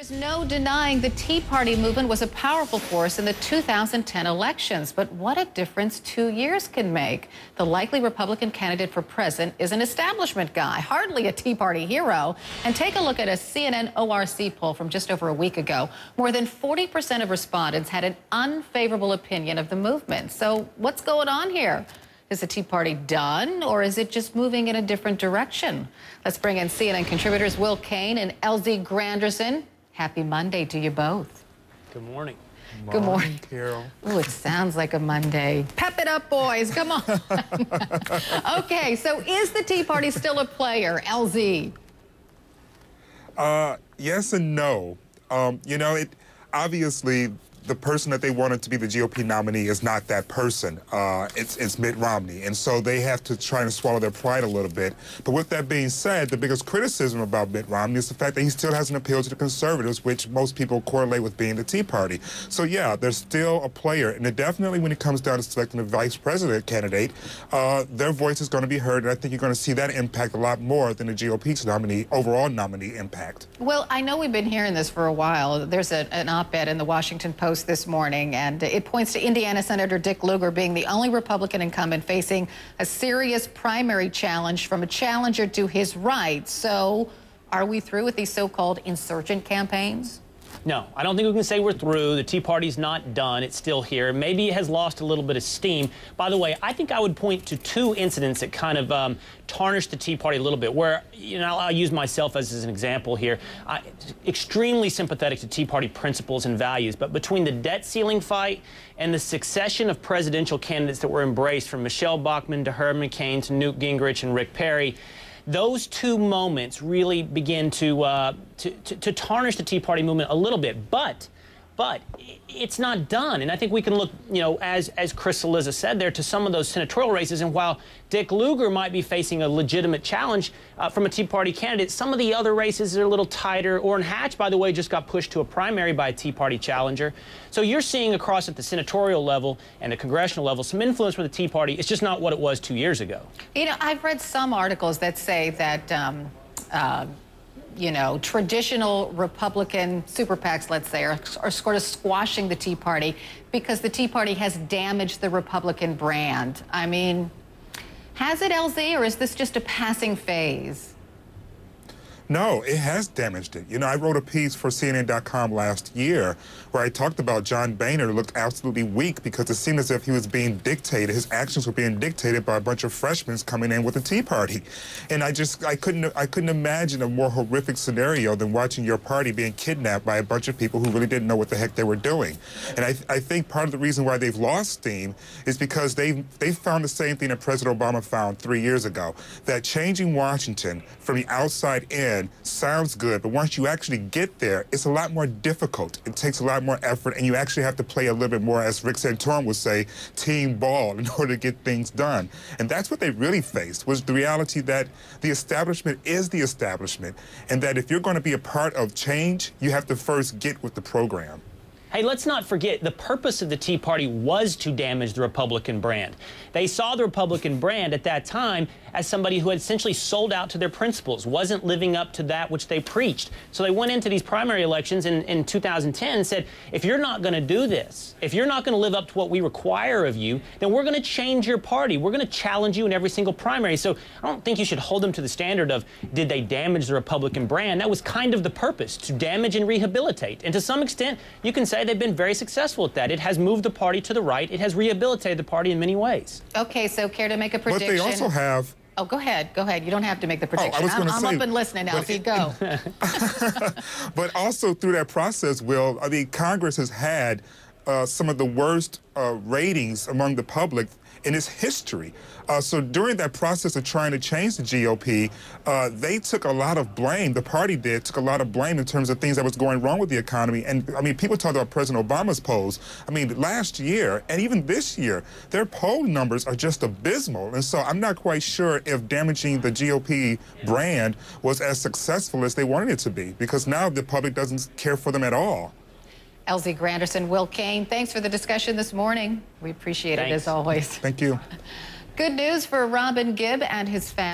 There's no denying the Tea Party movement was a powerful force in the 2010 elections. But what a difference 2 years can make. The likely Republican candidate for president is an establishment guy, hardly a Tea Party hero. And take a look at a CNN ORC poll from just over a week ago. More than 40% of respondents had an unfavorable opinion of the movement. So what's going on here? Is the Tea Party done, or is it just moving in a different direction? Let's bring in CNN contributors Will Kane and LZ Granderson. Happy Monday to you both. Good morning. Good morning, Carol. Oh, it sounds like a Monday. Pep it up, boys. Come on. Okay, so is the Tea Party still a player, LZ? Yes and no. Obviously, the person that they wanted to be the GOP nominee is not that person. It's Mitt Romney. And so they have to try and swallow their pride a little bit. But with that being said, the biggest criticism about Mitt Romney is the fact that he still has an appeal to the conservatives, which most people correlate with being the Tea Party. So, yeah, they're still a player. And definitely when it comes down to selecting a vice president candidate, their voice is going to be heard. And I think you're going to see that impact a lot more than the GOP's overall nominee impact. Well, I know we've been hearing this for a while. There's an op-ed in the Washington Post this morning, and it points to Indiana Senator Dick Lugar being the only Republican incumbent facing a serious primary challenge from a challenger to his right. So are we through with these so-called insurgent campaigns? No, I don't think we can say we're through. The Tea Party's not done. It's still here. Maybe it has lost a little bit of steam. By the way, I think I would point to two incidents that kind of tarnished the Tea Party a little bit, where, I'll use myself as an example here. Extremely sympathetic to Tea Party principles and values, but between the debt ceiling fight and the succession of presidential candidates that were embraced, from Michelle Bachmann to Herman Cain to Newt Gingrich and Rick Perry, those two moments really begin to tarnish the Tea Party movement a little bit, but it's not done. And I think we can look, as Chris Cillizza said there, to some of those senatorial races. And while Dick Lugar might be facing a legitimate challenge from a Tea Party candidate, some of the other races are a little tighter. Orrin Hatch, by the way, just got pushed to a primary by a Tea Party challenger. So you're seeing across at the senatorial level and the congressional level some influence from the Tea Party. It's just not what it was 2 years ago. I've read some articles that say that traditional Republican super PACs, let's say, are sort of squashing the Tea Party because the Tea Party has damaged the Republican brand. I mean, has it, LZ, or is this just a passing phase? No, it has damaged it. I wrote a piece for CNN.com last year where I talked about John Boehner looked absolutely weak because it seemed as if he was being dictated. His actions were being dictated by a bunch of freshmen coming in with the Tea Party. And I couldn't imagine a more horrific scenario than watching your party being kidnapped by a bunch of people who really didn't know what the heck they were doing. And I think part of the reason why they've lost steam is because they found the same thing that President Obama found 3 years ago, that changing Washington from the outside in sounds good, but once you actually get there, it's a lot more difficult. It takes a lot more effort, and you actually have to play a little bit more, as Rick Santorum would say, team ball in order to get things done. And that's what they really faced, was the reality that the establishment is the establishment, and that if you're going to be a part of change, you have to first get with the program. Hey, let's not forget, the purpose of the Tea Party was to damage the Republican brand. They saw the Republican brand at that time as somebody who had essentially sold out to their principles, wasn't living up to that which they preached. So they went into these primary elections in 2010 and said, if you're not going to do this, if you're not going to live up to what we require of you, then we're going to change your party. We're going to challenge you in every single primary. So I don't think you should hold them to the standard of, did they damage the Republican brand? That was kind of the purpose, to damage and rehabilitate. And to some extent, you can say they've been very successful at that. It has moved the party to the right. It has rehabilitated the party in many ways. Okay, so care to make a prediction? But they also have... Oh, go ahead. Go ahead. You don't have to make the prediction. I'm up and listening now. So you go. But also through that process, Will, Congress has had some of the worst ratings among the public in its history. So during that process of trying to change the GOP, they took a lot of blame. The party took a lot of blame in terms of things that was going wrong with the economy. And people talk about President Obama's polls. Last year and even this year, their poll numbers are just abysmal. And so I'm not quite sure if damaging the GOP brand was as successful as they wanted it to be, because now the public doesn't care for them at all. LZ Granderson, Will Kane, thanks for the discussion this morning. We appreciate it as always. Thank you. Good news for Robin Gibb and his family.